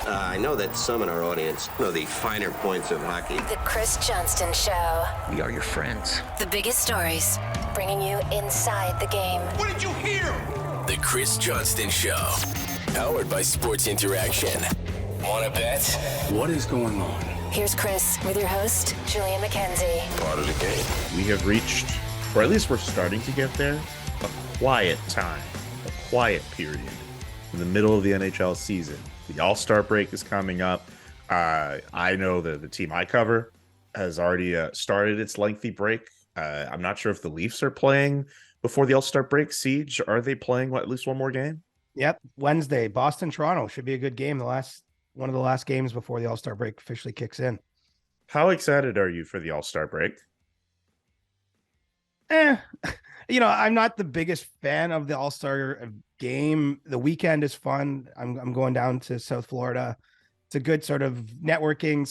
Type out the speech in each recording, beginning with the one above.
I know that some in our audience know the finer points of hockey. The Chris Johnston Show. We are your friends. The biggest stories, bringing you inside the game. What did you hear? The Chris Johnston Show. Powered by Sports Interaction. Wanna bet? What is going on? Here's Chris with your host, Julian McKenzie. Part of the game. We have reached, or at least we're starting to get there, a quiet time, a quiet period in the middle of the NHL season. The AllStar Break is coming up. I know that the team I cover has already started its lengthy break. I'm not sure if the Leafs are playing before the AllStar Break. Siege, are they playing at least one more game? Yep, Wednesday, Boston-Toronto should be a good game. One of the last games before the AllStar Break officially kicks in. How excited are you for the AllStar Break? I'm not the biggest fan of the All-Star game. The weekend is fun. I'm going down to South Florida. It's a good sort of networking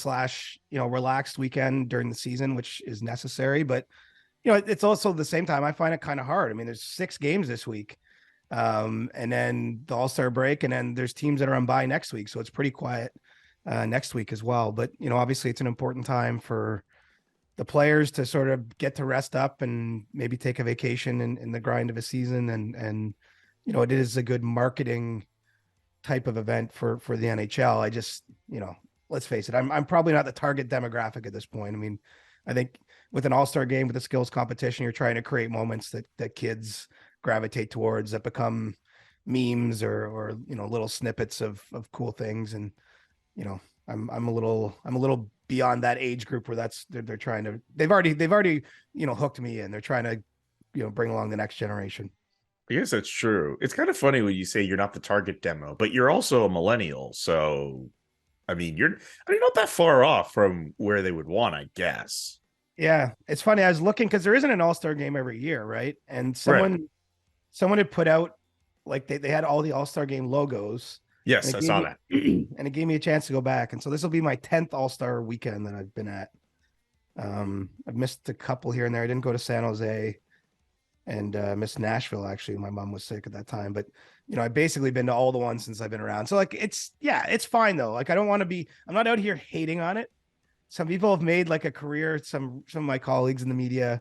/ relaxed weekend during the season, which is necessary. But, it's also at the same time, I find it kind of hard. I mean, there's 6 games this week. And then the All-Star Break, and then there's teams that are on bye next week. So it's pretty quiet next week as well. But, obviously it's an important time for the players to sort of get to rest up and maybe take a vacation in the grind of a season. And it is a good marketing type of event for the NHL. I just, let's face it, I'm probably not the target demographic at this point. I mean, I think with an all-star game, with a skills competition, you're trying to create moments that kids gravitate towards, that become memes or little snippets of cool things. And, I'm a little beyond that age group where they're trying to, they've already, hooked me in. They're trying to, bring along the next generation. I guess that's true. It's kind of funny when you say you're not the target demo, but you're also a millennial. So, I mean, you're not that far off from where they would want, I guess. Yeah. It's funny. I was looking, cause there isn't an all-star game every year. Right. And someone had put out, like they had all the all-star game logos. Yes, I saw that. And it gave me a chance to go back. And so this will be my 10th All-Star weekend that I've been at. I've missed a couple here and there. I didn't go to San Jose and missed Nashville, actually. My mom was sick at that time. But, I've basically been to all the ones since I've been around. So, like, it's fine, though. Like, I'm not out here hating on it. Some people have made, like, a career, some of my colleagues in the media.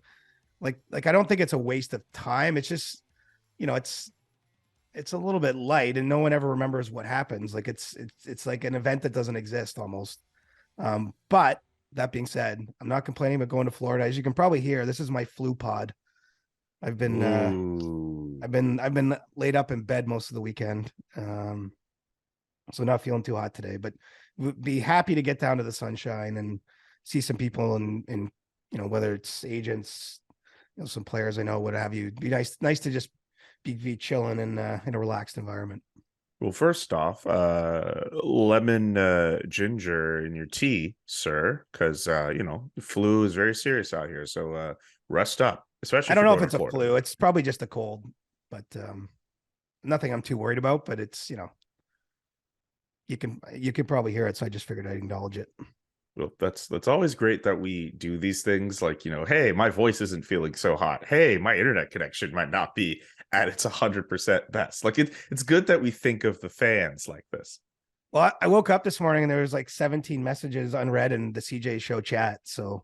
Like I don't think it's a waste of time. It's just, it's a little bit light and no one ever remembers what happens. Like it's like an event that doesn't exist almost. But that being said, I'm not complaining about going to Florida. As you can probably hear, this is my flu pod. I've been laid up in bed most of the weekend. So not feeling too hot today, but be happy to get down to the sunshine and see some people and whether it's agents, some players I know, what have you. It'd be nice to just be chilling in a relaxed environment. Well, first off, lemon ginger in your tea, sir, because flu is very serious out here. So rest up, especially. I don't know if it's a flu. It's probably just a cold, but nothing I'm too worried about. But it's you can probably hear it, so I just figured I'd acknowledge it. Well, that's always great that we do these things. Like, hey, my voice isn't feeling so hot. Hey, my internet connection might not be at its 100% best. Like it's good that we think of the fans like this. Well, I woke up this morning and there was like 17 messages unread in the CJ show chat. So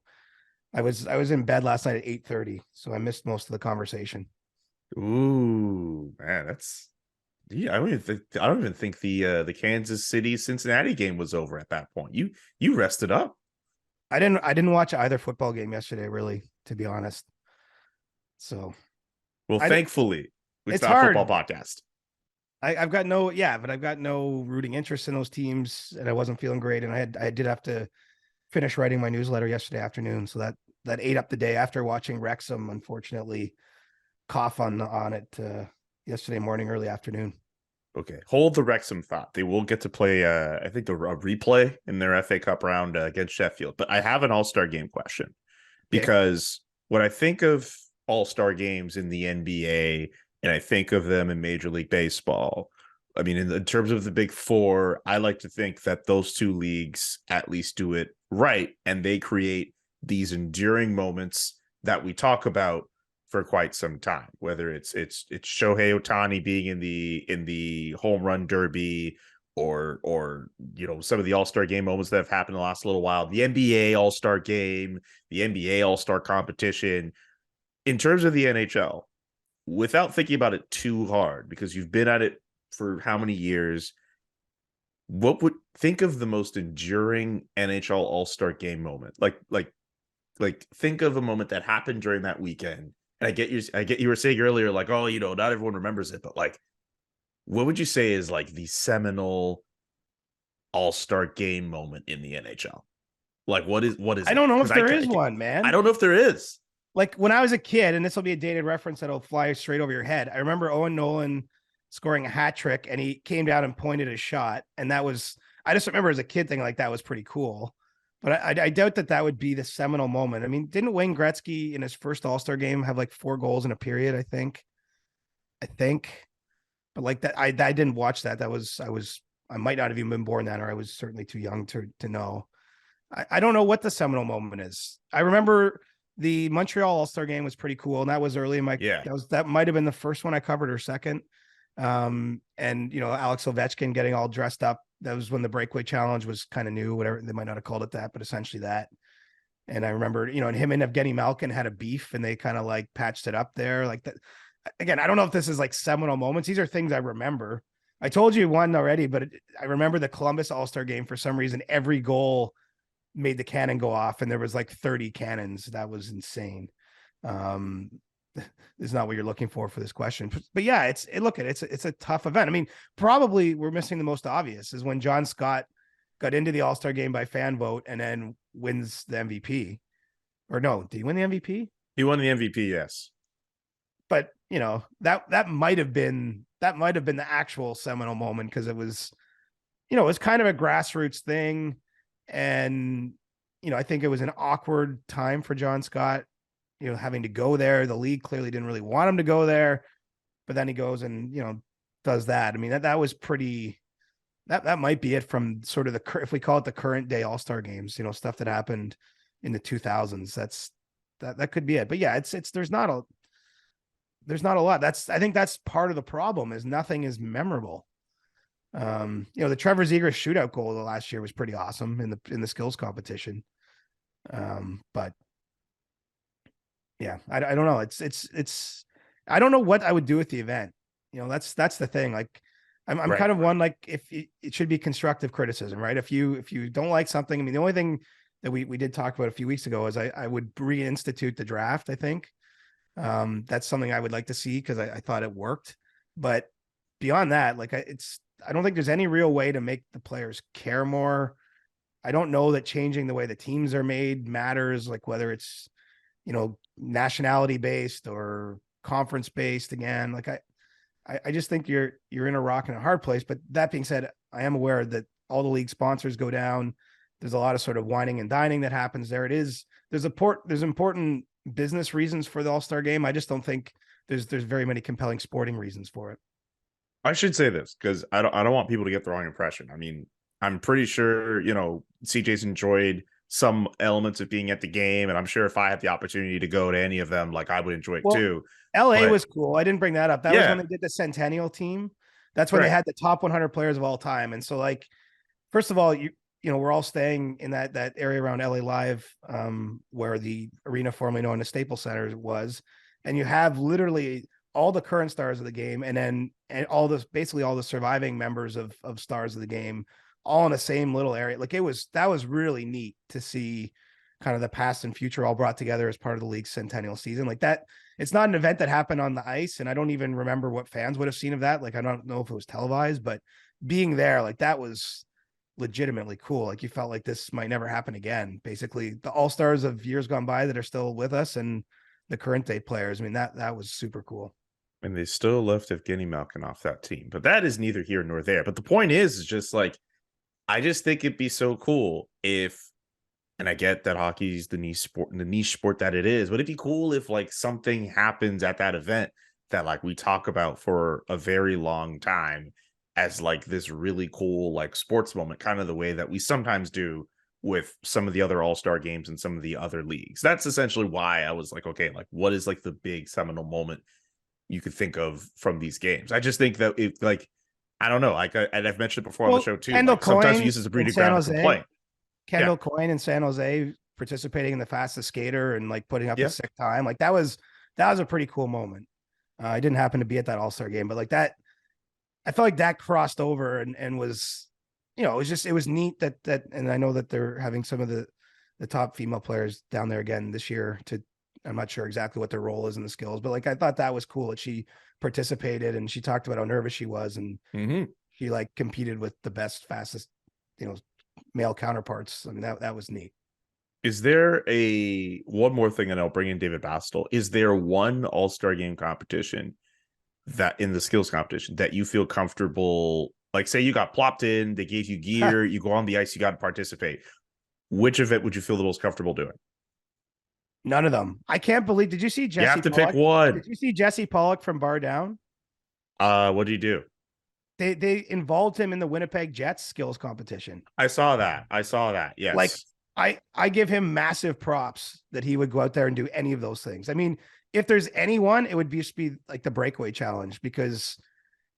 I was in bed last night at 8:30. So I missed most of the conversation. Ooh, man, that's. Yeah, I don't even think the Kansas City Cincinnati game was over at that point. You rested up. I didn't watch either football game yesterday, really, to be honest. So, well, thankfully, it's not hard. A football podcast. I've got no rooting interest in those teams, and I wasn't feeling great, and I did have to finish writing my newsletter yesterday afternoon, so that ate up the day after watching Wrexham. Unfortunately, cough on it yesterday morning, early afternoon. Okay, hold the Wrexham thought. They will get to play, I think, a replay in their FA Cup round against Sheffield. But I have an All-Star game question because when I think of All-Star games in the NBA and I think of them in Major League Baseball, I mean, in terms of the big four, I like to think that those two leagues at least do it right, and they create these enduring moments that we talk about for quite some time, whether it's Shohei Ohtani being in the home run derby, or some of the All-Star game moments that have happened in the last little while, the NBA All-Star game, the NBA All-Star competition. In terms of the NHL, without thinking about it too hard, because you've been at it for how many years, what would think of the most enduring NHL All-Star game moment? Like think of a moment that happened during that weekend. And I get you were saying earlier, like, oh, not everyone remembers it, but like, what would you say is like the seminal All-Star game moment in the NHL? Like, what is I it? don't know if 'Cause there is one, man. I don't know if there is. Like when I was a kid, and this will be a dated reference that'll fly straight over your head. I remember Owen Nolan scoring a hat trick, and he came down and pointed a shot, and that was, I just remember as a kid thinking like that was pretty cool. But I doubt that would be the seminal moment. I mean, didn't Wayne Gretzky in his first All-Star game have like 4 goals in a period? I think, but like that, I didn't watch that. I might not have even been born then, or I was certainly too young to know. I don't know what the seminal moment is. I remember the Montreal All-Star game was pretty cool, and that was early in my. Yeah. That might have been the first one I covered or second. And Alex Ovechkin getting all dressed up. That was when the breakaway challenge was kind of new, whatever they might not have called it that, but essentially that. And I remember, and him and Evgeny Malkin had a beef, and they kind of like patched it up there. Like that. Again, I don't know if this is like seminal moments. These are things I remember. I told you one already, but I remember the Columbus All-Star game. For some reason, every goal made the cannon go off, and there was like 30 cannons. That was insane. This is not what you're looking for this question, but yeah, it's a tough event. I mean, probably we're missing the most obvious is when John Scott got into the All-Star game by fan vote and then wins the MVP. Or no, did he win the MVP? He won the MVP, yes. But that might have been the actual seminal moment, because it was, it was kind of a grassroots thing, and I think it was an awkward time for John Scott. Having to go there. The league clearly didn't really want him to go there, but then he goes and, does that. I mean, that was pretty, that might be it from sort of if we call it the current day All-Star games, stuff that happened in the 2000s. That could be it. But yeah, there's not a lot. I think that's part of the problem, is nothing is memorable. The Trevor Zegras shootout goal of the last year was pretty awesome in the skills competition. But yeah, I don't know. It's I don't know what I would do with the event. That's the thing. Like I'm Right. kind of one, like, if it should be constructive criticism, right? If you don't like something, I mean, the only thing that we did talk about a few weeks ago is I would reinstitute the draft. I think that's something I would like to see, because I thought it worked. But beyond that, like I don't think there's any real way to make the players care more. I don't know that changing the way the teams are made matters, like whether it's nationality based or conference based. Again, like I just think you're in a rock and a hard place. But that being said, I am aware that all the league sponsors go down. There's a lot of sort of whining and dining that happens there. There's important business reasons for the All-Star game. I just don't think there's very many compelling sporting reasons for it. I should say this, because I don't want people to get the wrong impression. I mean, I'm pretty sure, CJ's enjoyed some elements of being at the game, and I'm sure if I had the opportunity to go to any of them, like, I would enjoy it too. LA was cool. I didn't bring that up. That was when they did the Centennial team. That's when they had the top 100 players of all time. And so, like, first of all, we're all staying in that area around LA Live, where the arena formerly known as Staples Center was, and you have literally all the current stars of the game, and basically all the surviving members of stars of the game, all in the same little area. Like that was really neat to see, kind of the past and future all brought together as part of the league's centennial season. Like that, it's not an event that happened on the ice, and I don't even remember what fans would have seen of that. Like, I don't know if it was televised, but being there, like, that was legitimately cool. Like, you felt like this might never happen again. Basically, the all-stars of years gone by that are still with us, and the current day players. I mean, that was super cool. And they still left Evgeny Malkin off that team, but that is neither here nor there. But the point is just like, I just think it'd be so cool if, and I get that hockey's the niche sport that it is, but it'd be cool if, like, something happens at that event that, like, we talk about for a very long time as, like, this really cool, like, sports moment, kind of the way that we sometimes do with some of the other all-star games and some of the other leagues. That's essentially why I was like, okay, like, what is, like, the big seminal moment you could think of from these games? I just think that it, like, I don't know. And I've mentioned it before on the show too. Kendall Sometimes Coyne he uses a breeding in San ground for Jose. playing. Kendall Coyne in San Jose participating in the fastest skater and like putting up a sick time. Like that was a pretty cool moment. I didn't happen to be at that All-Star game, but like that, I felt like that crossed over and was, it was neat that, and I know that they're having some of the top female players down there again this year I'm not sure exactly what their role is in the skills, but like, I thought that was cool that she participated and she talked about how nervous she was. And she like competed with the best, fastest, male counterparts. I mean, that was neat. Is there one more thing, and I'll bring in David Bastel. Is there one All-Star game competition that in the skills competition that you feel comfortable, like say you got plopped in, they gave you gear, you go on the ice, you got to participate. Which event would you feel the most comfortable doing? None of them. I can't believe, did you see Jesse You have to Pollock? pick one. Did you see Jesse Pollock from Bar Down? What do you do? They involved him in the Winnipeg Jets skills competition. I saw that. Yes. Like I give him massive props that he would go out there and do any of those things. I mean, if there's anyone, it would just be like the breakaway challenge because,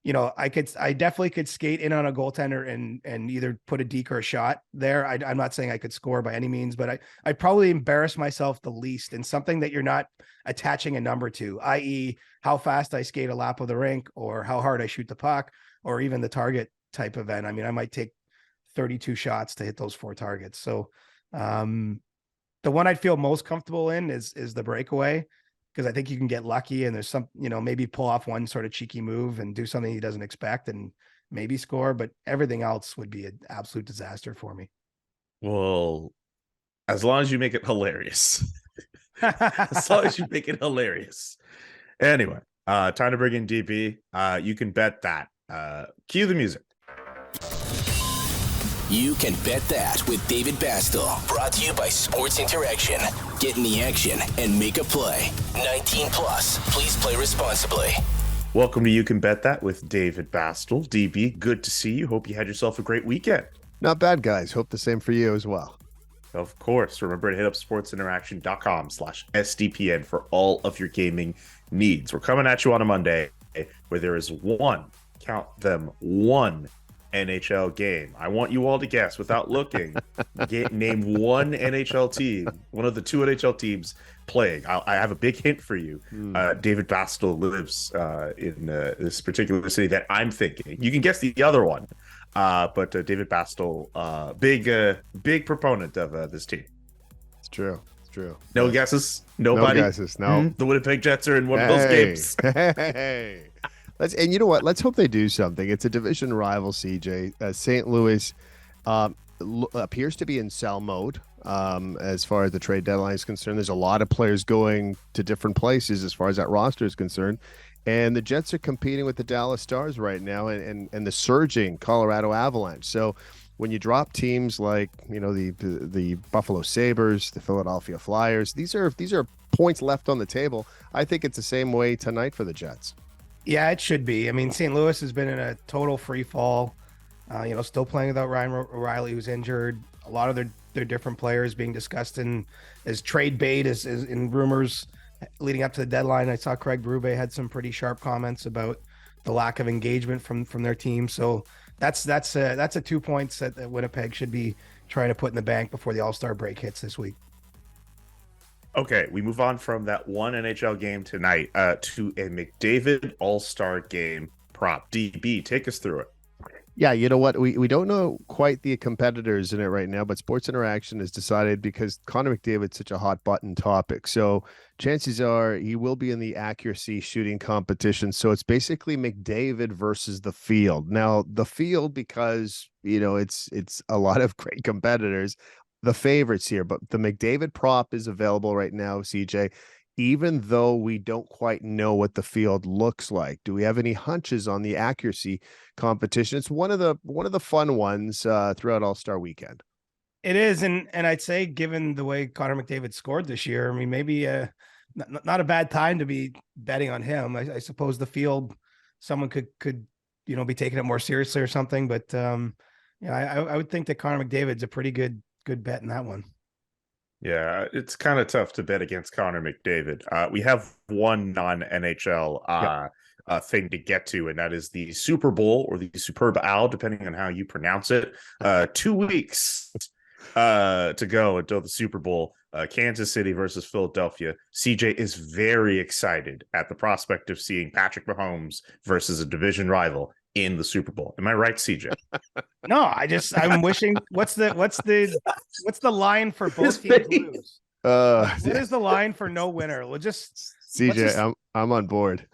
I definitely could skate in on a goaltender and either put a deke or a shot there. I'm not saying I could score by any means, but I'd probably embarrass myself the least in something that you're not attaching a number to, i.e. how fast I skate a lap of the rink or how hard I shoot the puck or even the target type event. I mean, I might take 32 shots to hit those 4 targets. So the one I'd feel most comfortable in is the breakaway, because I think you can get lucky and there's some, maybe pull off one sort of cheeky move and do something he doesn't expect and maybe score, but everything else would be an absolute disaster for me. Well, as long as you make it hilarious. As long as you make it hilarious. Anyway, time to bring in DB. You can bet that. Cue the music. You can bet that with David Bastel. Brought to you by Sports Interaction. Get in the action and make a play. 19 plus. Please play responsibly. Welcome to You Can Bet That with David Bastel. DB, good to see you. Hope you had yourself a great weekend. Not bad, guys. Hope the same for you as well. Of course. Remember to hit up sportsinteraction.com/SDPN for all of your gaming needs. We're coming at you on a Monday where there is one, count them, one NHL game. I want you all to guess without looking. Name one NHL team, one of the 2 NHL teams playing. I have a big hint for you. David Bastel lives in this particular city that I'm thinking. You can guess the other one, but David Bastel, big proponent of this team. It's true. No guesses? Nobody? No guesses, no. The Winnipeg Jets are in one of those games. Hey. And you know what? Let's hope they do something. It's a division rival, CJ. St. Louis appears to be in sell mode as far as the trade deadline is concerned. There's a lot of players going to different places as far as that roster is concerned. And the Jets are competing with the Dallas Stars right now and the surging Colorado Avalanche. So when you drop teams like, the Buffalo Sabres, the Philadelphia Flyers, these are points left on the table. I think it's the same way tonight for the Jets. Yeah, it should be. I mean, St. Louis has been in a total free fall, still playing without Ryan O'Reilly, who's injured. A lot of their different players being discussed as trade bait as in rumors leading up to the deadline. I saw Craig Berube had some pretty sharp comments about the lack of engagement from their team. So that's a 2 points that Winnipeg should be trying to put in the bank before the All-Star break hits this week. Okay, we move on from that one NHL game tonight to a McDavid All-Star game prop. DB, take us through it. Yeah, you know what? We don't know quite the competitors in it right now, but Sports Interaction has decided because Connor McDavid's such a hot button topic. So chances are he will be in the accuracy shooting competition. So it's basically McDavid versus the field. Now, the field, because, it's a lot of great competitors, the favorites here, but the McDavid prop is available right now, CJ, even though we don't quite know what the field looks like. Do we have any hunches on the accuracy competition? It's one of the fun ones throughout All-Star weekend. It is, and I'd say given the way Connor McDavid scored this year, I mean, maybe not a bad time to be betting on him. I suppose the field, someone could be taking it more seriously or something, but I would think that Connor McDavid's a pretty good bet in that one. Yeah, it's kind of tough to bet against Connor McDavid. We have one non-NHL thing to get to, and that is the Super Bowl, or the Superb Owl, depending on how you pronounce it. 2 weeks to go until the Super Bowl. Kansas City versus Philadelphia. CJ is very excited at the prospect of seeing Patrick Mahomes versus a division rival in the Super Bowl. Am I right, CJ? No, I'm wishing. What's the line for both teams lose? What is the line for no winner? We'll just CJ, I'm on board.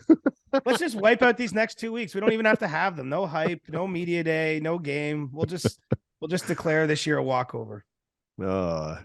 let's just wipe out these next 2 weeks. We don't even have to have them. No hype, no media day, no game. We'll just declare this year a walkover. Yeah.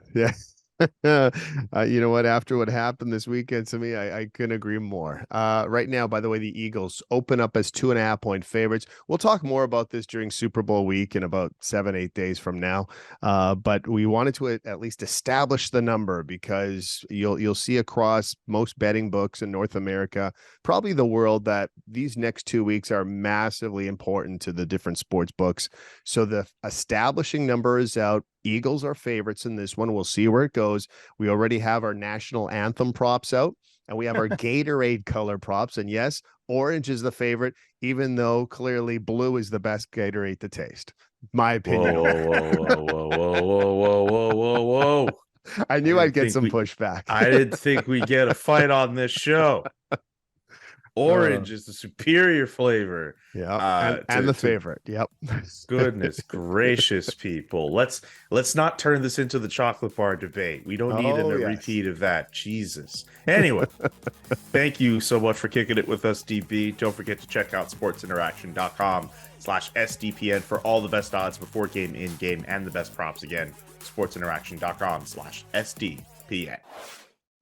You know what? After what happened this weekend to me, I couldn't agree more. Right now, by the way, the Eagles open up as 2.5-point favorites. We'll talk more about this during Super Bowl week in about 7-8 days from now. But we wanted to at least establish the number, because you'll see across most betting books in North America, probably the world, that these next 2 weeks are massively important to the different sports books. So the establishing number is out. Eagles are favorites in this one. We'll see where it goes. We already have our national anthem props out, and we have our Gatorade color props. And yes, orange is the favorite, even though clearly blue is the best Gatorade to taste. My opinion. Whoa. I knew I'd get some pushback. I didn't think we'd get a fight on this show. Orange is the superior flavor. Yeah, and the favorite. Yep. Goodness gracious, people. Let's not turn this into the chocolate bar debate. We don't need a repeat of that. Jesus. Anyway, thank you so much for kicking it with us, DB. Don't forget to check out sportsinteraction.com/SDPN for all the best odds before game, in game, and the best props. Again, sportsinteraction.com/SDPN.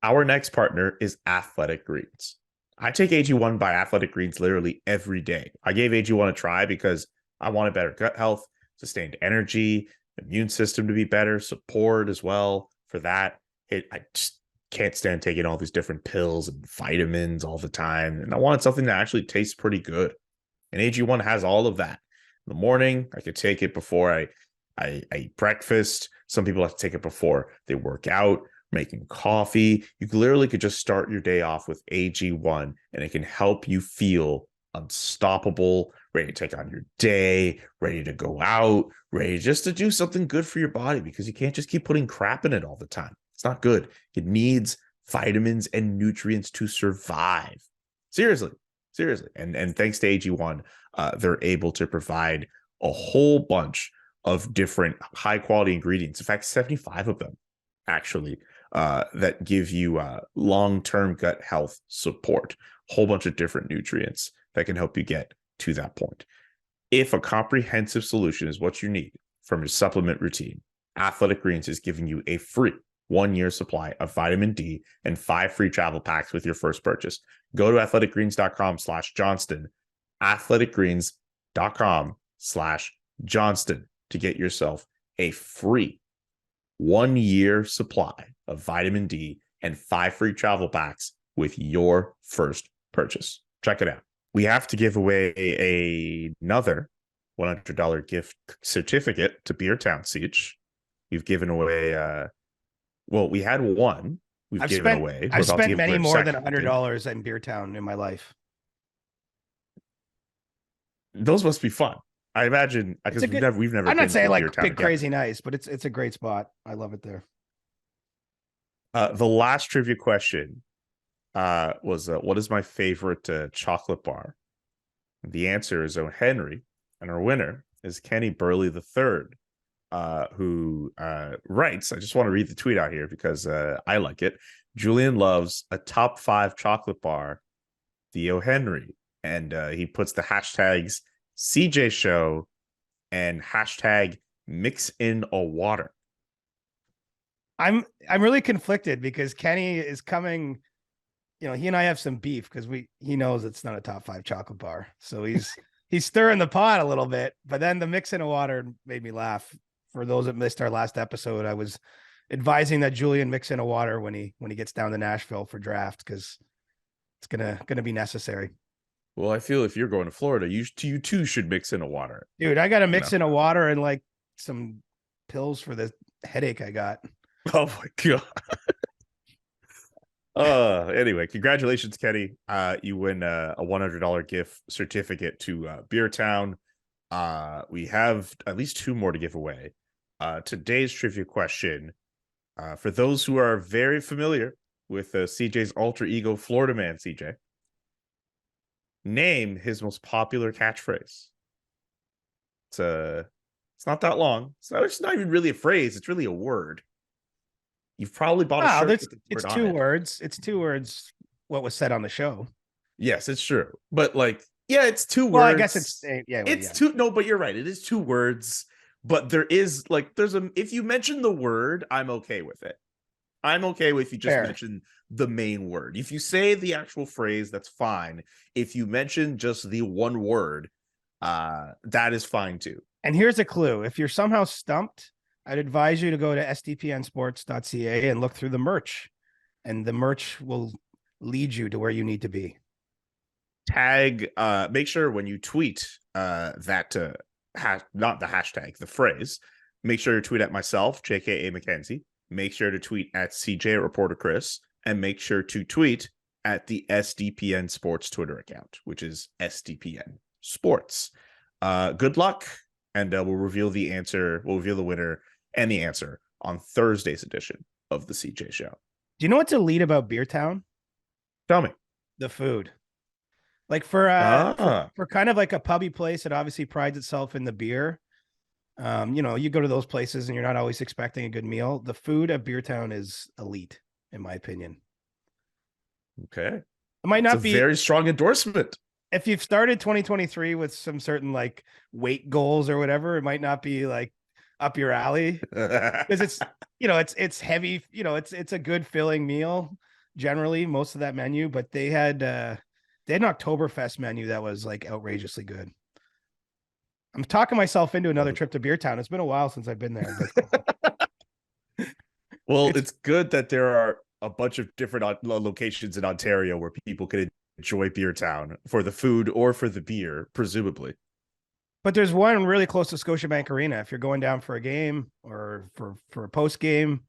Our next partner is Athletic Greens. I take AG1 by Athletic Greens literally every day. I gave AG1 a try because I wanted better gut health, sustained energy, immune system to be better, support as well for that. I just can't stand taking all these different pills and vitamins all the time. And I wanted something that actually tastes pretty good. And AG1 has all of that. In the morning, I could take it before I eat breakfast. Some people have to take it before they work out, making coffee. You literally could just start your day off with AG1, and it can help you feel unstoppable, ready to take on your day, ready to go out, ready just to do something good for your body, because you can't just keep putting crap in it all the time. It's not good. It needs vitamins and nutrients to survive. Seriously. And thanks to AG1, they're able to provide a whole bunch of different high quality ingredients. In fact, 75 of them actually, that give you long-term gut health support, a whole bunch of different nutrients that can help you get to that point. If a comprehensive solution is what you need from your supplement routine, Athletic Greens is giving you a free 1-year supply of vitamin D and 5 free travel packs with your first purchase. Go to athleticgreens.com/Johnston, athleticgreens.com/Johnston to get yourself a free 1-year supply of vitamin D and 5 free travel packs with your first purchase. Check it out. We have to give away another $100 gift certificate to Beer Town Siege. We've given away, we had one. I've spent many more than $100 in Beer Town in my life. Those must be fun. I imagine, because we've never. I'm not saying like big crazy nice, but it's a great spot. I love it there. The last trivia question was, what is my favorite chocolate bar? The answer is O. Henry, and our winner is Kenny Burley III, who writes, I just want to read the tweet out here because I like it. Julian loves a top 5 chocolate bar, the O. Henry, and he puts the hashtags CJ Show and hashtag mix in a water. I'm really conflicted because Kenny is coming, he and I have some beef because he knows it's not a top 5 chocolate bar. So he's stirring the pot a little bit, but then the mix in a water made me laugh. For those that missed our last episode, I was advising that Julian mix in a water when he gets down to Nashville for draft, because it's gonna be necessary. Well, I feel if you're going to Florida, you too should mix in a water. Dude, I got to mix in a water and like some pills for the headache I got. Oh my God. Anyway, congratulations, Kenny. You win a $100 gift certificate to Beer Town. We have at least 2 more to give away. Today's trivia question, for those who are very familiar with CJ's alter ego, Florida Man CJ, name his most popular catchphrase. It's not that long. It's not even really a phrase. It's really a word. You've probably bought a shirt with the it's word on 2 it. words. It's 2 words. What was said on the show? Yes, it's true. But like, yeah, it's 2 Well, words. I guess it's It's 2. No, but you're right. It is 2 words. But there is like, if you mention the word, I'm okay with it. I'm okay with if you just mention the main word. If you say the actual phrase, that's fine. If you mention just the one word, that is fine too. And here's a clue. If you're somehow stumped, I'd advise you to go to sdpnsports.ca and look through the merch. And the merch will lead you to where you need to be. Tag, make sure when you tweet not the hashtag, the phrase, make sure to tweet at myself, JKA McKenzie. Make sure to tweet at CJ Reporter Chris, and make sure to tweet at the SDPN Sports Twitter account, which is SDPN Sports. Good luck, and we'll reveal the answer. We'll reveal the winner and the answer on Thursday's edition of the CJ Show. Do you know what's elite about Beer Town? Tell me. The food. Like for kind of like a pubby place, it obviously prides itself in the beer. You go to those places and you're not always expecting a good meal. The food at Beer Town is elite, in my opinion. Okay. It might not be a very strong endorsement. If you've started 2023 with some certain like weight goals or whatever, it might not be like up your alley because it's heavy. It's a good filling meal generally, most of that menu, but they had an Oktoberfest menu that was like outrageously good. I'm talking myself into another trip to Beer Town. It's been a while since I've been there. Well, it's good that there are a bunch of different locations in Ontario where people can enjoy Beer Town for the food or for the beer, presumably. But there's one really close to Scotiabank Arena. If you're going down for a game or for a post game,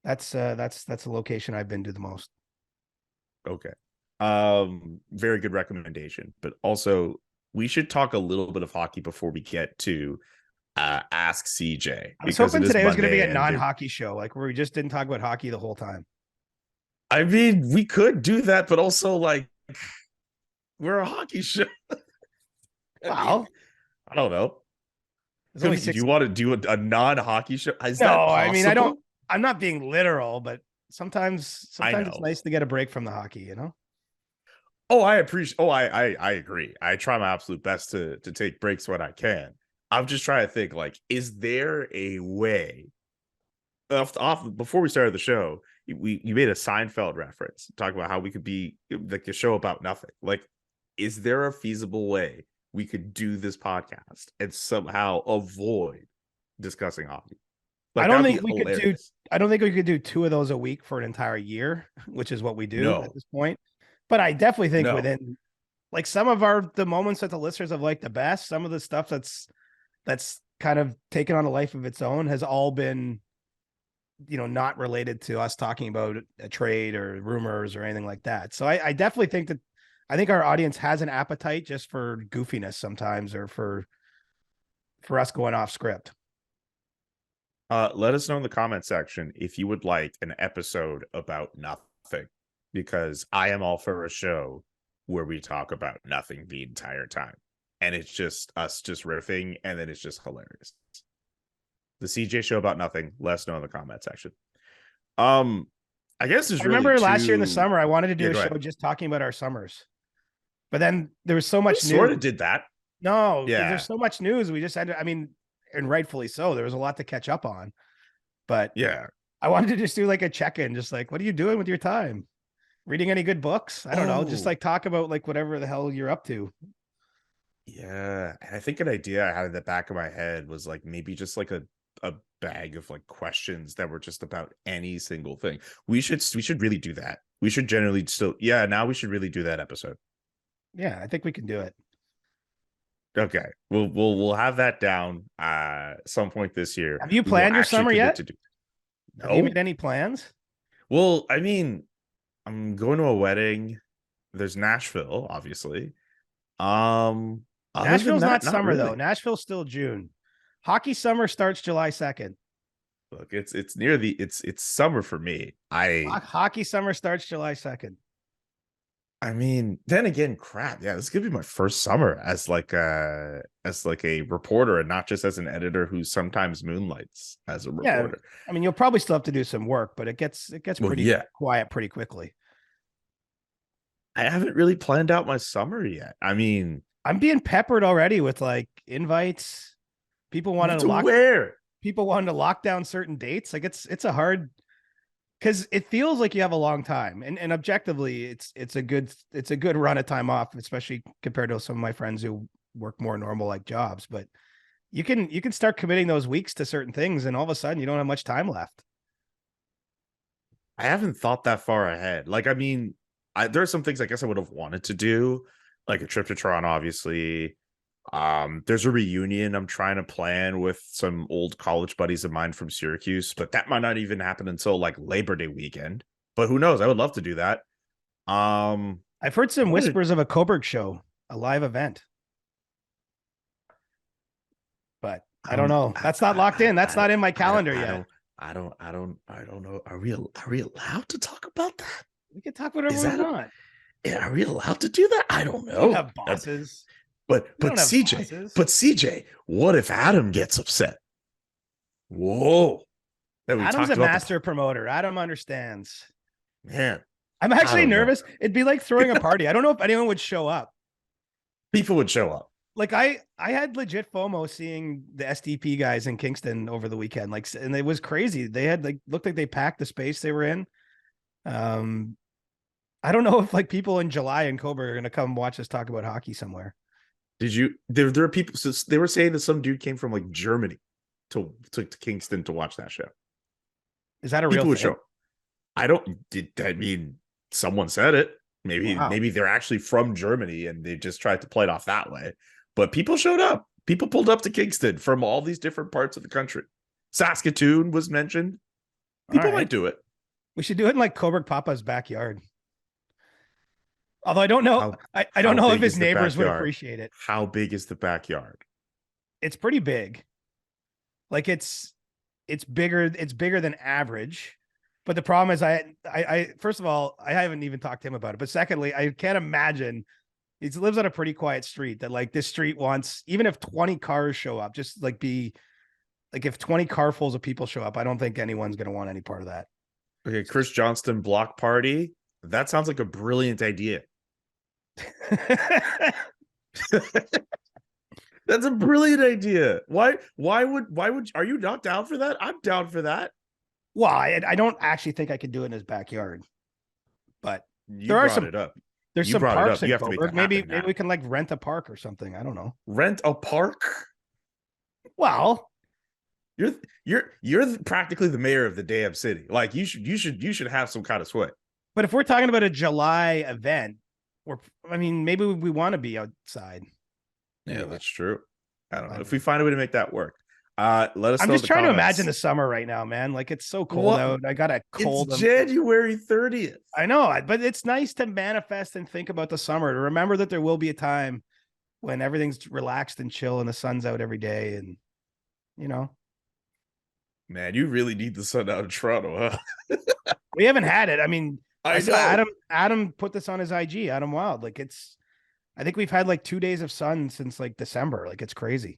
that's the location I've been to the most. Okay. Very good recommendation, but also we should talk a little bit of hockey before we get to Ask CJ. I was hoping today was going to be a non-hockey show, like where we just didn't talk about hockey the whole time. I mean, we could do that, but also like we're a hockey show. Wow. I don't know. Do you want to do a non-hockey show? No, I mean, I'm not being literal, but sometimes it's nice to get a break from the hockey, Oh, I appreciate. Oh, I agree. I try my absolute best to take breaks when I can. I'm just trying to think, like, is there a way? Before we started the show, you made a Seinfeld reference, talking about how we could be like a show about nothing. Like, is there a feasible way we could do this podcast and somehow avoid discussing hockey? Like, I don't think we could do 2 of those a week for an entire year, which is what we do at this point. But I definitely think within like some of the moments that the listeners have liked the best, some of the stuff that's kind of taken on a life of its own has all been, not related to us talking about a trade or rumors or anything like that. So I definitely think I think our audience has an appetite just for goofiness sometimes, or for us going off script. Let us know in the comment section if you would like an episode about nothing, because I am all for a show where we talk about nothing the entire time. And it's just us just riffing, and then it's just hilarious. The CJ show about nothing, let us know in the comment section. I guess I remember last year in the summer, I wanted to do a show just talking about our summers. But then there was so much news. Sort of did that. No, there's so much news. We just had to, and rightfully so. There was a lot to catch up on. But yeah, I wanted to just do like a check-in, just like, what are you doing with your time? Reading any good books? I don't know. Just like talk about like whatever the hell you're up to. Yeah. And I think an idea I had in the back of my head was like maybe just like a bag of like questions that were just about any single thing. We should really do that. We should generally now we should really do that episode. Yeah, I think we can do it. Okay. We'll have that down some point this year. Have you planned your summer yet? No. Have you made any plans? Well, I mean, I'm going to a wedding. There's Nashville, obviously. Other than Nashville's that, not summer really. though. Nashville's still June. Hockey summer starts July 2nd. Look, it's near the it's summer for me. Hockey summer starts July 2nd. I mean, then again, crap. Yeah, this could be my first summer as like a reporter and not just as an editor who sometimes moonlights as a reporter. I mean, you'll probably still have to do some work, but it gets pretty quiet pretty quickly. I haven't really planned out my summer yet. I mean, I'm being peppered already with like invites. People wanted to lock down certain dates. Like it's a hard, because it feels like you have a long time, and objectively, it's a good run of time off, especially compared to some of my friends who work more normal like jobs. But you can start committing those weeks to certain things, and all of a sudden you don't have much time left. I haven't thought that far ahead. Like, I mean, there are some things I guess I would have wanted to do, like a trip to Toronto, obviously. There's a reunion I'm trying to plan with some old college buddies of mine from Syracuse, but that might not even happen until like Labor Day weekend. But who knows? I would love to do that. I've heard some whispers of a Coburg show, a live event, but I don't know. That's not locked in. That's not in my calendar yet. I don't know. Are we allowed to talk about that? We can talk whatever we want. Are we allowed to do that? I don't know. We have bosses. But CJ, what if Adam gets upset? Whoa. Adam's a master promoter. Adam understands. Man. I'm actually nervous. It'd be like throwing a party. I don't know if anyone would show up. People would show up. Like I had legit FOMO seeing the SDP guys in Kingston over the weekend. Like, and it was crazy. They had looked like they packed the space they were in. I don't know if like people in July in Coburg are going to come watch us talk about hockey somewhere. There are people, so they were saying that some dude came from like Germany to Kingston to watch that show. Is that a real thing? Show? I mean, someone said it. Maybe they're actually from Germany and they just tried to play it off that way. But people showed up. People pulled up to Kingston from all these different parts of the country. Saskatoon was mentioned. People might do it. We should do it in like Coburg Papa's backyard. Although I don't know, I don't know if his neighbors would appreciate it. How big is the backyard? It's pretty big. Like it's bigger than average. But the problem is I first of all, I haven't even talked to him about it. But secondly, I can't imagine he lives on a pretty quiet street that like this street wants, even if 20 cars show up, just like if 20 carfuls of people show up, I don't think anyone's going to want any part of that. Okay. Chris Johnston block party. That sounds like a brilliant idea. That's a brilliant idea. Why would are you not down for that? I'm down for that. Well, I don't actually think I could do it in his backyard, but there's some parks in Coburg. Maybe we can like rent a park or something. I don't know. Rent a park? Well, you're practically the mayor of the damn city. Like you should have some kind of sway. But if we're talking about a July event, maybe we want to be outside. Yeah, that's true. I don't know if we find a way to make that work. Let us. I'm just trying to imagine the summer right now, man. Like it's so cold out. I got a cold. It's January 30th. I know, but it's nice to manifest and think about the summer. To remember that there will be a time when everything's relaxed and chill and the sun's out every day, and Man, you really need the sun out in Toronto, huh? We haven't had it. I mean, I know. Adam put this on his IG, Adam Wild. Like I think we've had like 2 days of sun since like December. Like it's crazy.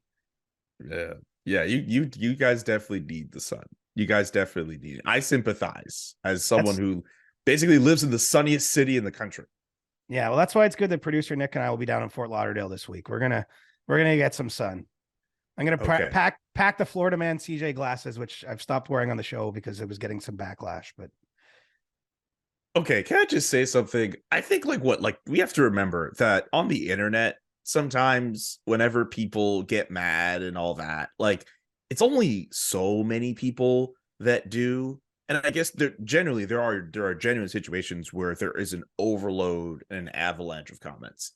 Yeah. Yeah. You guys definitely need the sun. You guys definitely need it. I sympathize as someone who basically lives in the sunniest city in the country. Yeah. Well, that's why it's good that producer Nick and I will be down in Fort Lauderdale this week. We're going to get some sun. I'm going to pack the Florida Man CJ glasses, which I've stopped wearing on the show because it was getting some backlash, but. Okay, can I just say something? I think we have to remember that on the internet, sometimes whenever people get mad and all that, like it's only so many people that do. And I guess there are genuine situations where there is an overload and an avalanche of comments.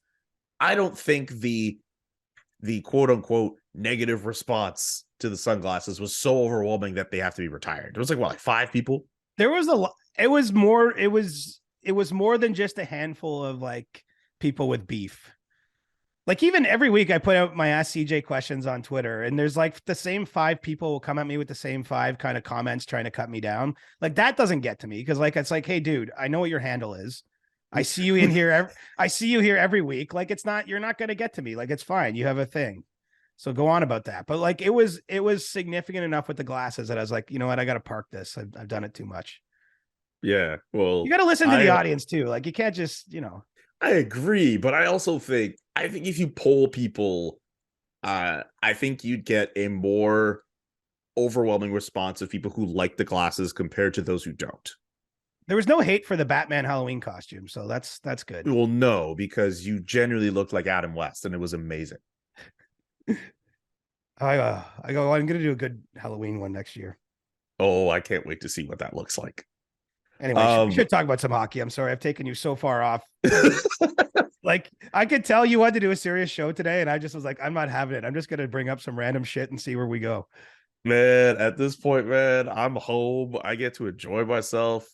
I don't think the quote unquote negative response to the sunglasses was so overwhelming that they have to be retired. It was like 5 people? There was a lot. It was was more than just a handful of like people with beef. Like even every week I put out my Ask CJ questions on Twitter, and there's like the same 5 people will come at me with the same 5 kind of comments trying to cut me down. Like that doesn't get to me because like it's like, hey dude, I know what your handle is. I see you in here. I see you here every week. Like you're not going to get to me. Like it's fine. You have a thing. So go on about that. But like it was significant enough with the glasses that I was like, you know what? I got to park this. I've done it too much. Yeah. Well, You got to listen to the audience too. Like you can't just, I agree, but I think if you poll people, I think you'd get a more overwhelming response of people who like the glasses compared to those who don't. There was no hate for the Batman Halloween costume, so that's good. Well, no, because you genuinely looked like Adam West, and it was amazing. I'm going to do a good Halloween one next year. Oh, I can't wait to see what that looks like. Anyway, we should talk about some hockey. I'm sorry, I've taken you so far off. Like, I could tell you wanted to do a serious show today, and I just was like, I'm not having it. I'm just going to bring up some random shit and see where we go. Man, at this point, man, I'm home. I get to enjoy myself.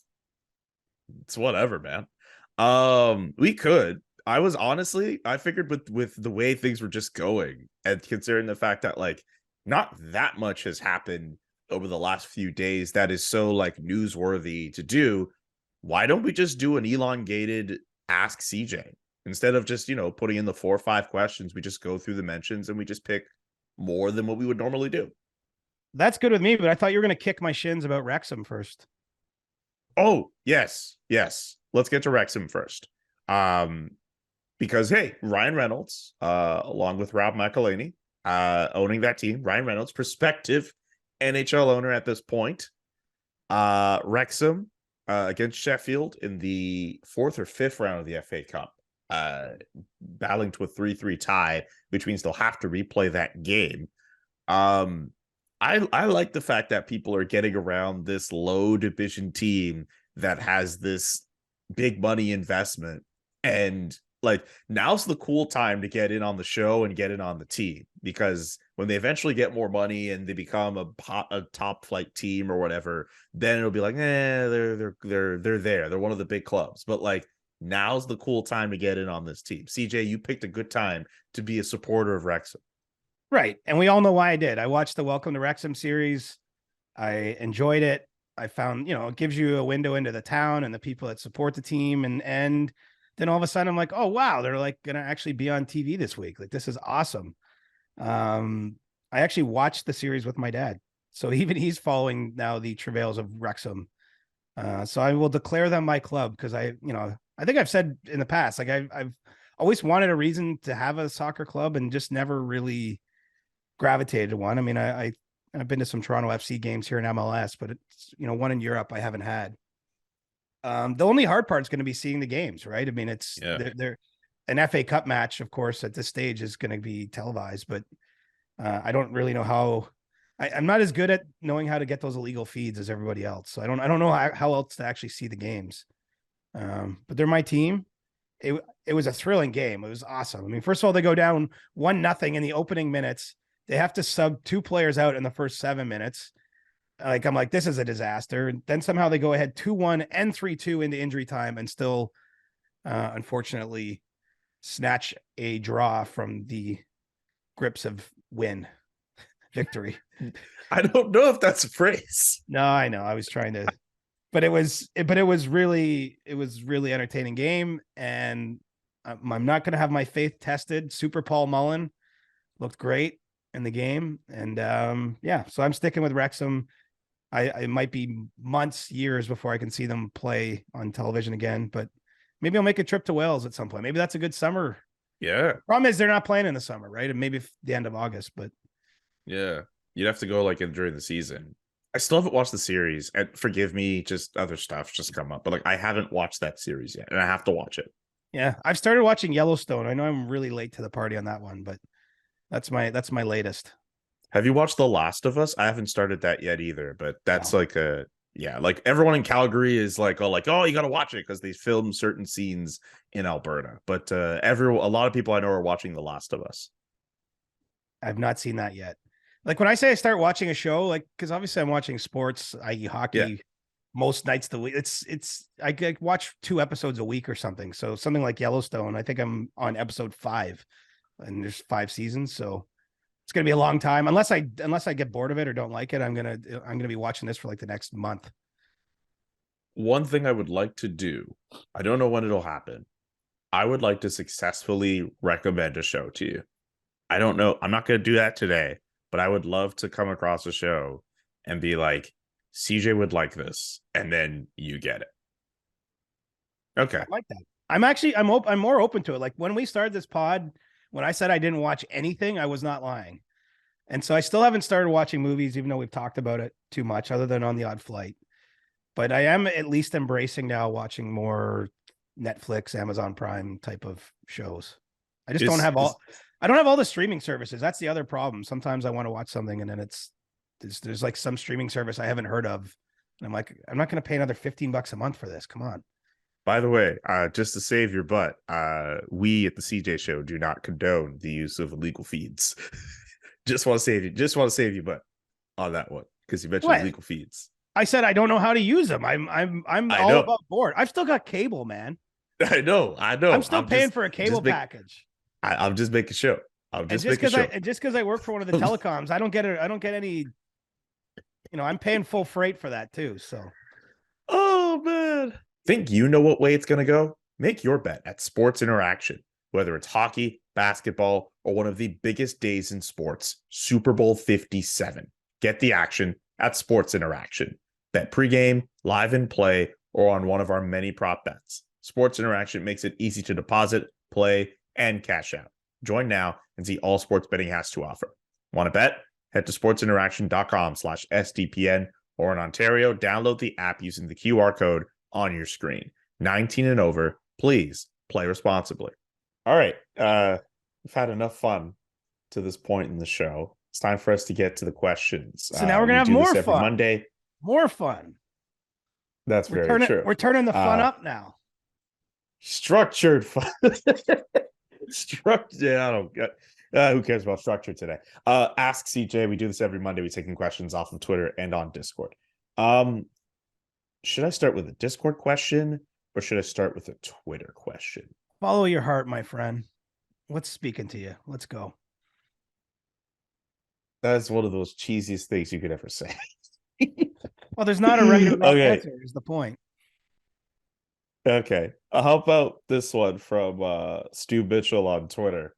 It's whatever, man. We could. I figured with the way things were just going, and considering the fact that like not that much has happened over the last few days that is so like newsworthy to do, why don't we just do an elongated Ask CJ instead of just, putting in the 4 or 5 questions? We just go through the mentions and we just pick more than what we would normally do. That's good with me, but I thought you were going to kick my shins about Wrexham first. Oh, yes. Let's get to Wrexham first. Because hey, Ryan Reynolds, along with Rob McElhaney, owning that team, Ryan Reynolds, prospective NHL owner at this point. Wrexham against Sheffield in the 4th or 5th round of the FA Cup, battling to a 3-3 tie, which means they'll have to replay that game. I like the fact that people are getting around this low division team that has this big money investment, and like now's the cool time to get in on the show and get in on the team, because when they eventually get more money and they become a top flight team or whatever, then it'll be like, they're there. They're one of the big clubs. But like now's the cool time to get in on this team. CJ, you picked a good time to be a supporter of Wrexham. Right. And we all know why I did. I watched the Welcome to Wrexham series. I enjoyed it. I found, it gives you a window into the town and the people that support the team. And then all of a sudden I'm like, oh, wow, they're like going to actually be on TV this week. Like, this is awesome. I actually watched the series with my dad. So even he's following now the travails of Wrexham. So I will declare them my club because I think I've said in the past, like I've always wanted a reason to have a soccer club and just never really gravitated to one. I mean, I've been to some Toronto FC games here in MLS, but it's, one in Europe I haven't had. The only hard part is going to be seeing the games, right? I mean, they're an FA Cup match, of course, at this stage is going to be televised, but I don't really know how. I'm not as good at knowing how to get those illegal feeds as everybody else. So I don't know how else to actually see the games. But they're my team. It was a thrilling game. It was awesome. I mean, first of all, they go down 1-0 in the opening minutes. They have to sub 2 players out in the first 7 minutes. Like, I'm like, this is a disaster. And then somehow they go ahead 2-1 and 3-2 into injury time and still, unfortunately, snatch a draw from the grips of victory. I don't know if that's a phrase. No, I know. I was trying to, but it was really entertaining game. And I'm not going to have my faith tested. Super Paul Mullen looked great in the game. And so I'm sticking with Wrexham. It might be months, years before I can see them play on television again, but maybe I'll make a trip to Wales at some point. Maybe that's a good summer. Yeah. Problem is they're not playing in the summer, right? And maybe the end of August, but yeah, you'd have to go like during the season. I still haven't watched the series, and forgive me, just other stuff just come up, but like I haven't watched that series yet, and I have to watch it. Yeah, I've started watching Yellowstone. I know I'm really late to the party on that one, but that's my latest. Have you watched The Last of Us? I haven't started that yet either, but that's like everyone in Calgary is like, oh, you got to watch it because they film certain scenes in Alberta. But a lot of people I know are watching The Last of Us. I've not seen that yet. Like when I say I start watching a show, like, because obviously I'm watching sports, i.e. hockey, most nights the week. I could watch 2 episodes a week or something. So something like Yellowstone, I think I'm on episode 5, and there's 5 seasons. So it's gonna be a long time unless I get bored of it or don't like it. I'm gonna be watching this for like the next month. One thing I would like to do, I don't know when it'll happen. I would like to successfully recommend a show to you. I don't know. I'm not going to do that today, but I would love to come across a show and be like, CJ would like this, and then you get it. Okay. I like that. I'm more open to it. Like when we started this pod, when I said I didn't watch anything, I was not lying. And so I still haven't started watching movies, even though we've talked about it too much, other than on the odd flight. But I am at least embracing now watching more Netflix, Amazon Prime type of shows. I just don't have all the streaming services. That's the other problem. Sometimes I want to watch something and then there's like some streaming service I haven't heard of. And I'm like, I'm not going to pay another $15 a month for this. Come on. By the way, just to save your butt, we at the CJ Show do not condone the use of illegal feeds. Just want to save you butt on that one because you mentioned illegal feeds. I said I don't know how to use them. I'm all about board. I've still got cable, man. I know. I'm still paying for a cable package. I'm just making sure. Just because I work for one of the telecoms, I don't get any. I'm paying full freight for that too. So, oh man, think you know what way it's gonna go? Make your bet at Sports Interaction. Whether it's hockey, basketball, or one of the biggest days in sports, Super Bowl 57. Get the action at Sports Interaction. Bet pregame, live in play, or on one of our many prop bets. Sports Interaction makes it easy to deposit, play, and cash out. Join now and see all sports betting has to offer. Want to bet? Head to sportsinteraction.com/SDPN, or in Ontario, download the app using the QR code on your screen. 19 and over, please play responsibly. All right. We've had enough fun to this point in the show. It's time for us to get to the questions. So now we're going to have more fun. Monday. More fun. That's very true. We're turning the fun up now. Structured fun. Structured. Yeah, I don't get. Who cares about structure today? Ask CJ. We do this every Monday. We're taking questions off of Twitter and on Discord. Should I start with a Discord question or should I start with a Twitter question? Follow your heart, my friend. What's speaking to you? Let's go. That's one of those cheesiest things you could ever say. Well, there's not a right or wrong answer, is the point. Okay. How about this one from Stu Mitchell on Twitter?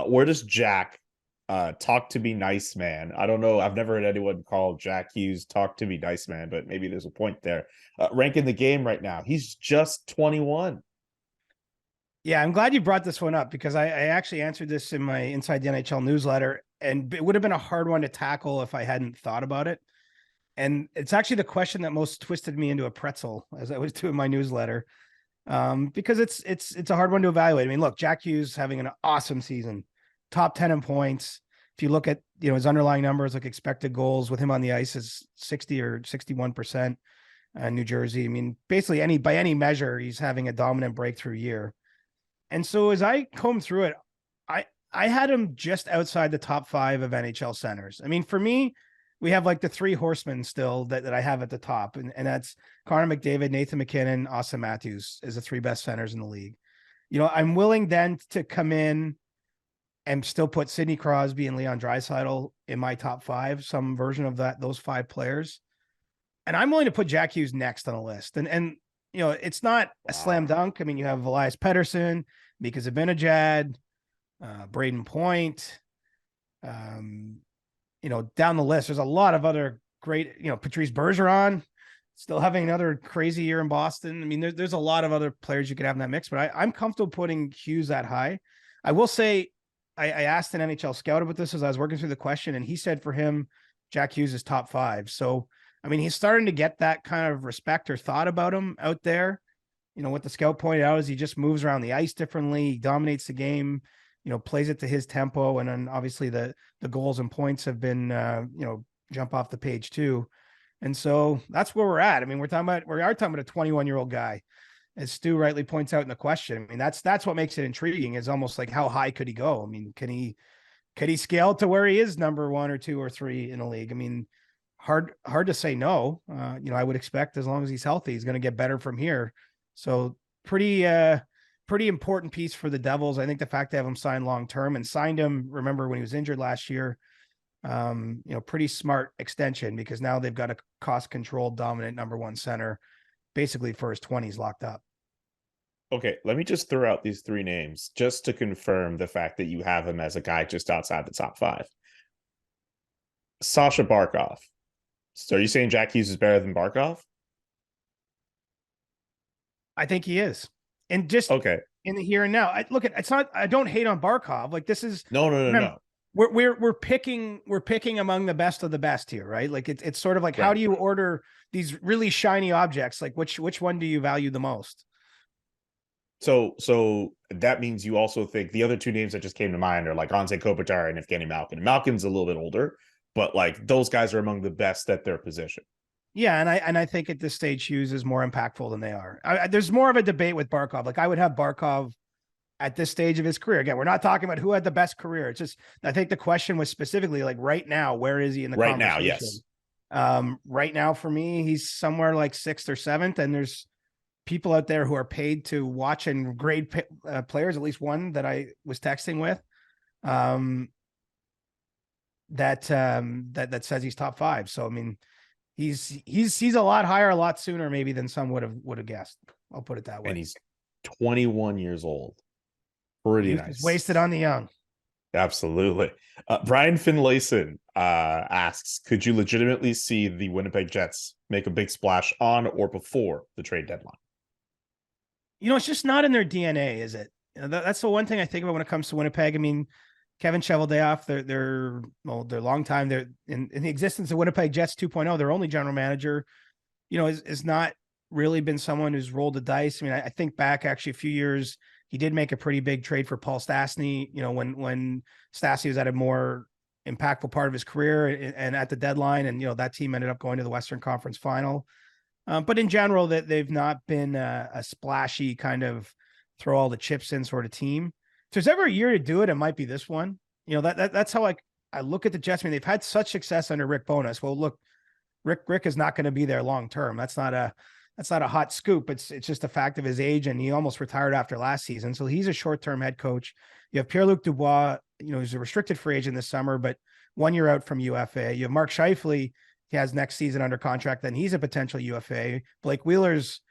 Where does Jack talk to me nice man? I don't know. I've never heard anyone call Jack Hughes talk to me nice man, but maybe there's a point there. Ranking the game right now. He's just 21. Yeah, I'm glad you brought this one up because I actually answered this in my Inside the NHL newsletter, and it would have been a hard one to tackle if I hadn't thought about it. And it's actually the question that most twisted me into a pretzel as I was doing my newsletter, because it's a hard one to evaluate. I mean, look, Jack Hughes having an awesome season, top 10 in points. If you look at his underlying numbers, like expected goals with him on the ice is 60 or 61%. New Jersey. I mean, basically by any measure, he's having a dominant breakthrough year. And so as I comb through it, I had him just outside the top 5 of NHL centers. I mean, for me, we have like the 3 horsemen still that I have at the top, and that's Connor McDavid, Nathan McKinnon, Austin Matthews as the 3 best centers in the league. I'm willing then to come in and still put Sidney Crosby and Leon Draisaitl in my top 5, some version of those 5 players. And I'm willing to put Jack Hughes next on the list. And it's not a slam dunk. I mean, you have Elias Pettersson, Mika Zibanejad, Braden Point, down the list. There's a lot of other great, Patrice Bergeron still having another crazy year in Boston. I mean, there's a lot of other players you could have in that mix, but I'm comfortable putting Hughes that high. I will say, I asked an NHL scout about this as I was working through the question, and he said for him, Jack Hughes is top 5. So, I mean, he's starting to get that kind of respect or thought about him out there. What the scout pointed out is he just moves around the ice differently. He dominates the game, plays it to his tempo. And then obviously the goals and points have been, jump off the page too. And so that's where we're at. I mean, we are talking about a 21-year-old guy, as Stu rightly points out in the question. I mean, that's what makes it intriguing, is almost like how high could he go? I mean, could he scale to where he is number 1 or 2 or 3 in the league? I mean, hard to say no. I would expect as long as he's healthy, he's going to get better from here. So pretty important piece for the Devils. I think the fact they have him signed long-term and signed him, remember when he was injured last year, pretty smart extension because now they've got a cost-controlled dominant number one center basically for his 20s locked up. Okay, let me just throw out these three names just to confirm the fact that you have him as a guy just outside the top five. Sasha Barkov. So are you saying Jack Hughes is better than Barkov? I think he is. And just okay in the here and now, I don't hate on Barkov. Like this is no. We're picking among the best of the best here, right? Like it's sort of like, right. How do you order these really shiny objects? Like which one do you value the most? So that means you also think the other two names that just came to mind are like Anze Kopitar and Evgeny Malkin. Malkin's a little bit older, but like those guys are among the best at their position. Yeah, and I think at this stage Hughes is more impactful than they are. There's more of a debate with Barkov. Like I would have Barkov at this stage of his career. Again, we're not talking about who had the best career. It's just I think the question was specifically like right now, where is he in the right conversation? now? Yes. Right now for me, he's somewhere like 6th or 7th, and there's people out there who are paid to watch and grade players. At least one that I was texting with, that says he's top 5. So I mean, he's a lot higher, a lot sooner maybe than some would have guessed. I'll put it that way. And he's 21 years old. Pretty nice. He's wasted on the young. Absolutely. Brian Finlayson asks, could you legitimately see the Winnipeg Jets make a big splash on or before the trade deadline? It's just not in their DNA, is it? That's the one thing I think about when it comes to Winnipeg. I mean, Kevin Cheveldayoff, they're long time. They're in the existence of Winnipeg Jets 2.0. Their only general manager, is not really been someone who's rolled the dice. I mean, I think back actually a few years, he did make a pretty big trade for Paul Stastny, when Stastny was at a more impactful part of his career and at the deadline. And, that team ended up going to the Western Conference Final. But in general, that they've not been a splashy kind of throw all the chips in sort of team. If there's ever a year to do it, it might be this one. That's how I look at the Jets. I mean, they've had such success under Rick Bowness. Well, look, Rick is not going to be there long term. That's not a hot scoop. It's just a fact of his age, and he almost retired after last season. So he's a short-term head coach. You have Pierre-Luc Dubois, he's a restricted free agent this summer, but 1 year out from UFA. You have Mark Scheifele. He has next season under contract. Then he's a potential UFA. Blake Wheeler's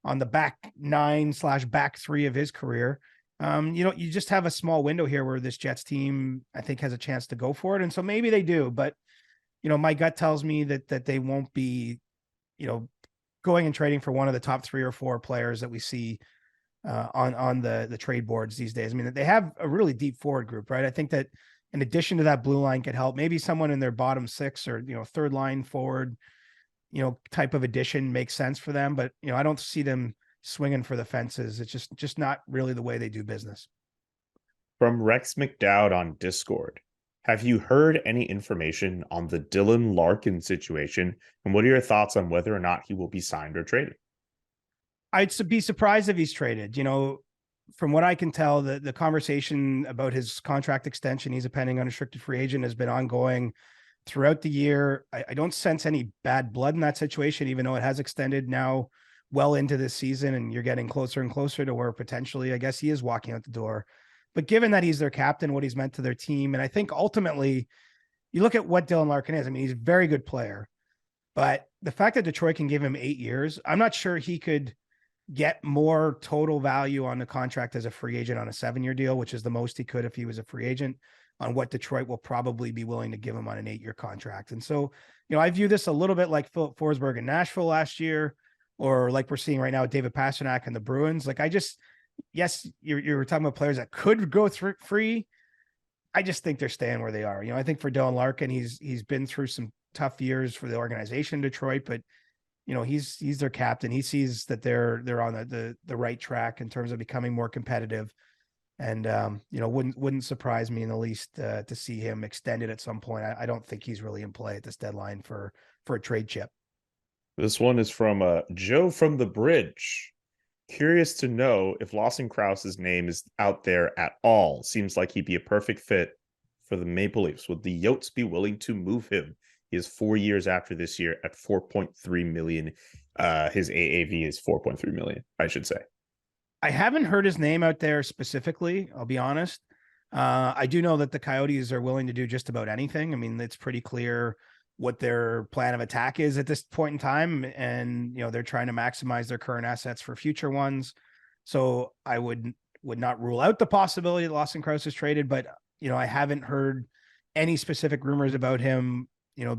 on the back 9/back 3 of his career. You just have a small window here where this Jets team, I think, has a chance to go for it. And so maybe they do, but, my gut tells me that they won't be, going and trading for one of the top 3 or 4 players that we see on the trade boards these days. I mean, they have a really deep forward group, right? I think that in addition to that blue line could help. Maybe someone in their bottom 6 or, third line forward, type of addition makes sense for them. But, I don't see them swinging for the fences. It's just not really the way they do business. From Rex McDowd on Discord, have you heard any information on the Dylan Larkin situation? And what are your thoughts on whether or not he will be signed or traded? I'd be surprised if he's traded. From what I can tell, the conversation about his contract extension, he's a pending unrestricted free agent, has been ongoing throughout the year. I don't sense any bad blood in that situation, even though it has extended now well into this season, and you're getting closer and closer to where potentially, I guess, he is walking out the door. But given that he's their captain, what he's meant to their team, and I think ultimately, you look at what Dylan Larkin is. I mean, he's a very good player, but the fact that Detroit can give him 8 years, I'm not sure he could get more total value on the contract as a free agent on a 7-year deal, which is the most he could if he was a free agent, on what Detroit will probably be willing to give him on an 8-year contract. And so, I view this a little bit like Philip Forsberg in Nashville last year, or like we're seeing right now with David Pastrnak and the Bruins. Like, yes, you're talking about players that could go through free. I just think they're staying where they are. I think for Dylan Larkin, he's been through some tough years for the organization in Detroit, but he's their captain. He sees that they're on the right track in terms of becoming more competitive. And wouldn't surprise me in the least to see him extended at some point. I don't think he's really in play at this deadline for a trade chip. This one is from Joe from the Bridge. Curious to know if Lawson Krause's name is out there at all. Seems like he'd be a perfect fit for the Maple Leafs. Would the Yotes be willing to move him He has 4 years after this year at 4.3 million. His AAV is 4.3 million, I should say. I haven't heard his name out there specifically, I'll be honest. I do know that the Coyotes are willing to do just about anything. I mean, it's pretty clear what their plan of attack is at this point in time. And, they're trying to maximize their current assets for future ones. So I would not rule out the possibility that Lawson Crouse is traded, but, I haven't heard any specific rumors about him,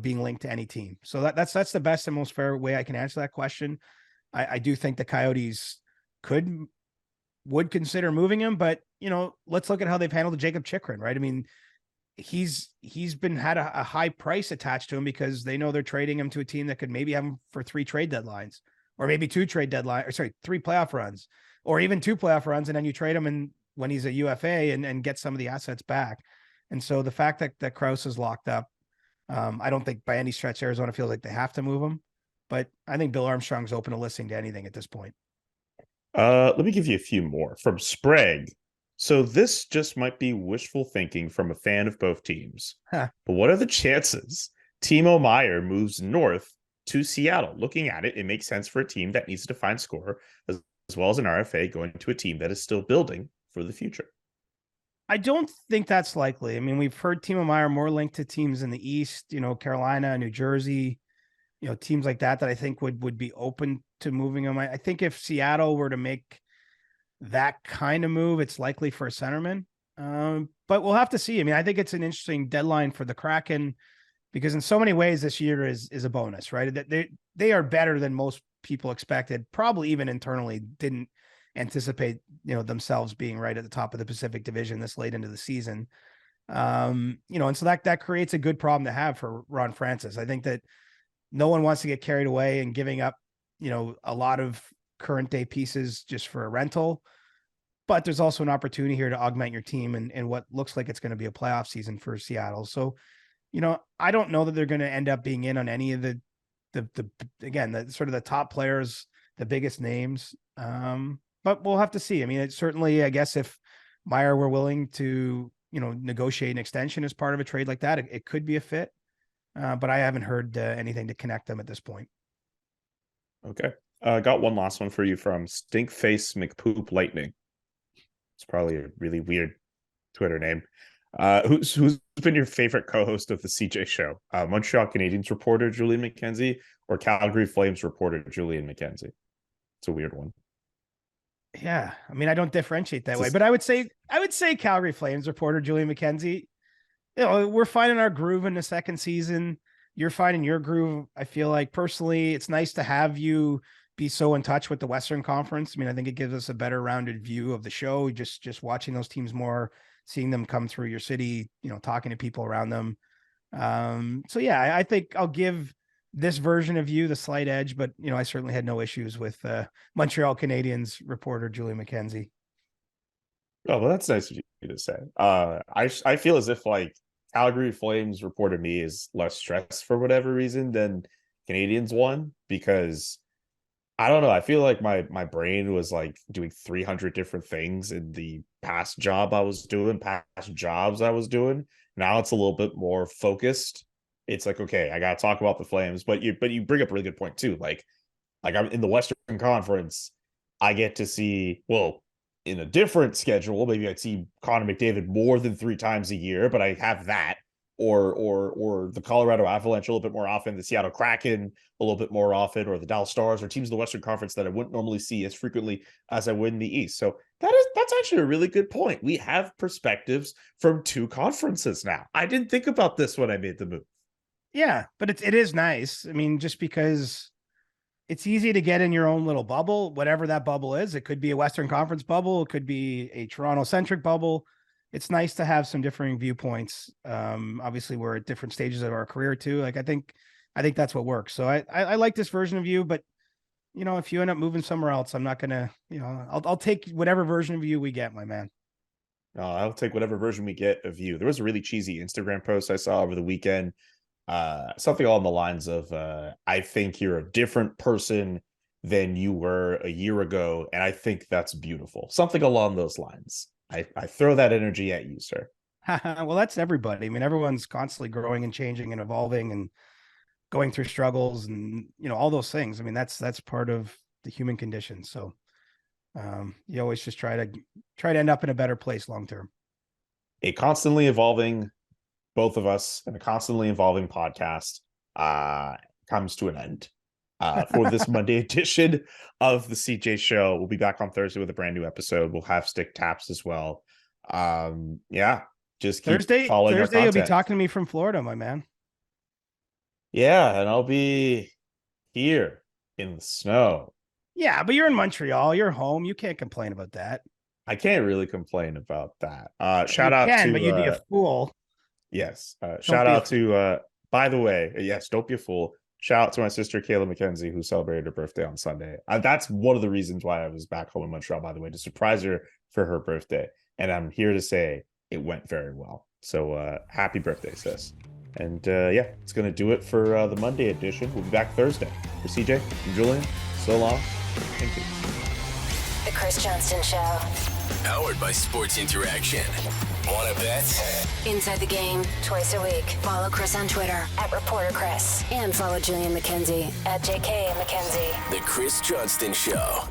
being linked to any team. So that's the best and most fair way I can answer that question. I do think the Coyotes would consider moving him, but let's look at how they've handled Jacob Chikrin, right? I mean, he's had a high price attached to him because they know they're trading him to a team that could maybe have him for 3 trade deadlines, or maybe 2 trade deadline, or 3 playoff runs, or even 2 playoff runs, and then you trade him when he's a UFA and get some of the assets back. And so the fact that Crouse is locked up, I don't think by any stretch Arizona feels like they have to move him, but I think Bill Armstrong's open to listening to anything at this point. Let me give you a few more from Sprague. So this just might be wishful thinking from a fan of both teams. But what are the chances Timo Meier moves north to Seattle? Looking at it, it makes sense for a team that needs a defined scorer, as well as an RFA going to a team that is still building for the future. I don't think that's likely. I mean, we've heard Timo Meier more linked to teams in the East, Carolina, New Jersey, teams like that I think would be open to moving him. I think if Seattle were to make that kind of move, it's likely for a centerman. But we'll have to see. I mean, I think it's an interesting deadline for the Kraken because in so many ways this year is a bonus, right? They are better than most people expected, probably even internally didn't anticipate, themselves being right at the top of the Pacific Division this late into the season. And so that creates a good problem to have for Ron Francis. I think that no one wants to get carried away and giving up, a lot of current day pieces just for a rental, but there's also an opportunity here to augment your team and what looks like it's going to be a playoff season for Seattle. So, I don't know that they're going to end up being in on any of the sort of the top players, the biggest names. But we'll have to see. I mean, it's certainly, I guess if Meier were willing to, negotiate an extension as part of a trade like that, it could be a fit. But I haven't heard anything to connect them at this point. Okay. Got one last one for you from Stinkface McPoop Lightning. It's probably a really weird Twitter name. Who's been your favorite co-host of the CJ show? Montreal Canadiens reporter Julian McKenzie or Calgary Flames reporter Julian McKenzie? It's a weird one. Yeah. I mean, I don't differentiate that way, but I would say Calgary Flames reporter Julian McKenzie. We're finding our groove in the second season. You're finding your groove. I feel like personally, it's nice to have you be so in touch with the Western Conference. I mean, I think it gives us a better rounded view of the show, just watching those teams more, seeing them come through your city, talking to people around them. So yeah, I think I'll give this version of you the slight edge, but I certainly had no issues with Montreal Canadiens reporter Julie McKenzie. Oh, well, that's nice of you to say. I feel as if like Calgary Flames reporter me is less stressed for whatever reason than Canadians one, because I don't know. I feel like my brain was like doing 300 different things in the past job I was doing, past jobs I was doing. Now it's a little bit more focused. It's like, okay, I got to talk about the Flames, but you bring up a really good point too. Like I'm in the Western Conference, I get to see, well, in a different schedule, maybe I'd see Connor McDavid more than 3 times a year, but I have that, or the Colorado Avalanche a little bit more often, the Seattle Kraken a little bit more often, or the Dallas Stars, or teams in the Western Conference that I wouldn't normally see as frequently as I would in the East. So that's actually a really good point. We have perspectives from 2 conferences now. I didn't think about this when I made the move. Yeah, but it is nice. I mean, just because it's easy to get in your own little bubble, whatever that bubble is. It could be a Western Conference bubble. It could be a Toronto-centric bubble. It's nice to have some differing viewpoints. Obviously, we're at different stages of our career too. Like I think that's what works. So I like this version of you, but if you end up moving somewhere else, I'm not gonna. I'll take whatever version of you we get, my man. I'll take whatever version we get of you. There was a really cheesy Instagram post I saw over the weekend. Something along the lines of I think you're a different person than you were a year ago, and I think that's beautiful. Something along those lines. I throw that energy at you, sir. Well, that's everybody. I mean, everyone's constantly growing and changing and evolving, and going through struggles and, all those things. I mean, that's part of the human condition. So you always just try to end up in a better place long term. A constantly evolving, both of us, and a constantly evolving podcast comes to an end for this Monday edition of the CJ Show. We'll be back on Thursday with a brand new episode. We'll have stick taps as well. Just keep following our content. You'll be talking to me from Florida, my man. Yeah, and I'll be here in the snow. Yeah, but you're in Montreal. You're home. You can't complain about that. I can't really complain about that. Shout out to, but you'd be a fool. Yes. Shout out to, by the way, yes, don't be a fool. Shout out to my sister, Kayla McKenzie, who celebrated her birthday on Sunday. That's one of the reasons why I was back home in Montreal, by the way, to surprise her for her birthday. And I'm here to say it went very well. So happy birthday, sis. And it's going to do it for the Monday edition. We'll be back Thursday. For CJ and Julian, so long. Thank you. The Chris Johnston Show. Powered by Sports Interaction. Want to bet? Inside the Game, twice a week. Follow Chris on Twitter @ReporterChris. And follow Julian McKenzie @JK McKenzie. The Chris Johnston Show.